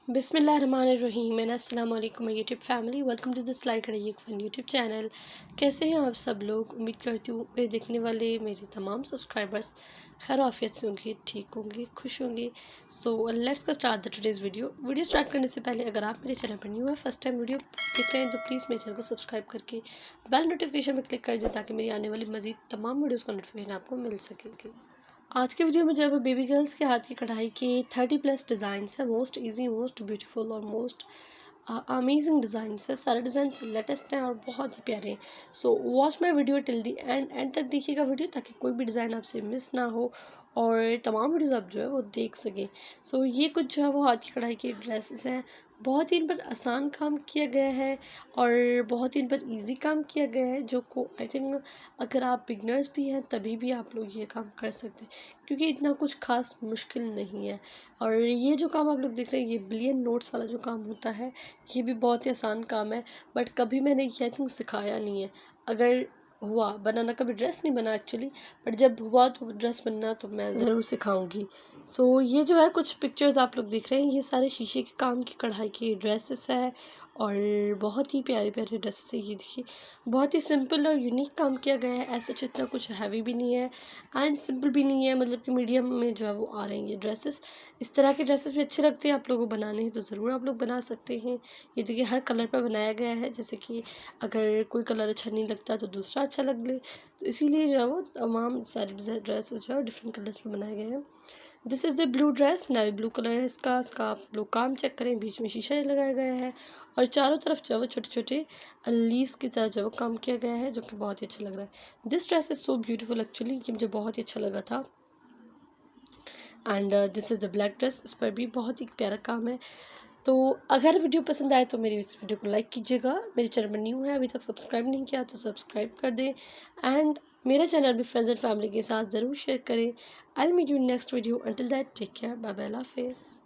बिस्मिल्लाहिर्रहमानिर्रहीम एंड अस्सलाम वालेकुम YouTube family, welcome to this like एक फ़न यूट्यूब चैनल। कैसे हैं आप सब लोग? उम्मीद करती हूँ मेरे देखने वाले मेरे तमाम सब्सक्राइबर्स खैर आफियत से होंगे, ठीक होंगे, खुश होंगे। So let's start the today's video start करने से पहले अगर आप मेरे चैनल पर न्यू है, फर्स्ट टाइम वीडियो देख रहे हैं, तो प्लीज़ मेरे चैनल को सब्सक्राइब करके बेल नोटिफिकेशन पर क्लिक कर दें ताकि मेरी आने वाली मज़ीद तमाम वीडियोज़ का नोटिफिकेशन आपको मिल सके। आज के वीडियो में जो है वो बेबी गर्ल्स के हाथ की कढ़ाई के 30+ डिज़ाइंस है। मोस्ट इजी, मोस्ट ब्यूटीफुल और मोस्ट अमेजिंग डिज़ाइंस है। सारे डिज़ाइन लेटेस्ट हैं और बहुत ही प्यारे हैं। So watch my video till the and तक देखिएगा वीडियो, ताकि कोई भी डिज़ाइन आपसे मिस ना हो और तमाम वीडियोज़ आप जो है वो देख सकें। सो ये कुछ जो है वो हाथ की कढ़ाई के ड्रेसेस हैं। बहुत ही इन पर आसान काम किया गया है और बहुत ही इन पर ईजी काम किया गया है, जो को आई थिंक अगर आप बिगनर्स भी हैं तभी भी आप लोग ये काम कर सकते हैं, क्योंकि इतना कुछ खास मुश्किल नहीं है। और ये जो काम आप लोग देख रहे हैं, ये बिलियन नोट्स वाला जो काम होता है, ये भी बहुत ही आसान काम है। बट कभी मैंने ये आई थिंक सिखाया नहीं है। अगर हुआ बनाना, कभी ड्रेस नहीं बना एक्चुअली, बट जब हुआ तो ड्रेस बनना तो मैं ज़रूर सिखाऊंगी। सो ये जो है कुछ पिक्चर्स आप लोग देख रहे हैं, ये सारे शीशे के काम की कढ़ाई की ड्रेसेस है और बहुत ही प्यारी प्यारी ड्रेसेस है। ये देखिए, बहुत ही सिंपल और यूनिक काम किया गया है। ऐसा इतना कुछ हैवी भी नहीं है एंड सिंपल भी नहीं है, मतलब कि मीडियम में जो है वो आ रहे हैं ये ड्रेसेस। इस तरह के ड्रेसेस भी अच्छे लगते हैं। आप लोगों को बनाने हैं तो ज़रूर आप लोग बना सकते हैं। ये देखिए हर कलर पर बनाया गया है, जैसे कि अगर कोई कलर अच्छा नहीं लगता तो दूसरा अच्छा लग ले, तो इसीलिए जो है वो तमाम सारे ड्रेसेस जो है डिफरेंट कलर्स में बनाए गए हैं। This is the blue dress, navy blue colour है इसका आप लोग काम चेक करें, बीच में शीशा लगाया गया है और चारों तरफ जो है वो छोटे छोटे लीव्स की तरह जो है वो काम किया गया है, जो कि बहुत ही अच्छा लग रहा है। This dress is so beautiful, actually ये मुझे बहुत ही अच्छा लगा था। And this is the black dress, इस पर भी बहुत ही प्यारा काम है। तो अगर वीडियो पसंद आए तो मेरी इस वीडियो को लाइक कीजिएगा। मेरे चैनल पर न्यू है, अभी तक सब्सक्राइब नहीं किया तो सब्सक्राइब कर दें एंड मेरा चैनल भी फ्रेंड्स एंड फैमिली के साथ ज़रूर शेयर करें। I will meet you next video, until that take care, bye bye, अल्लाह हाफिज़।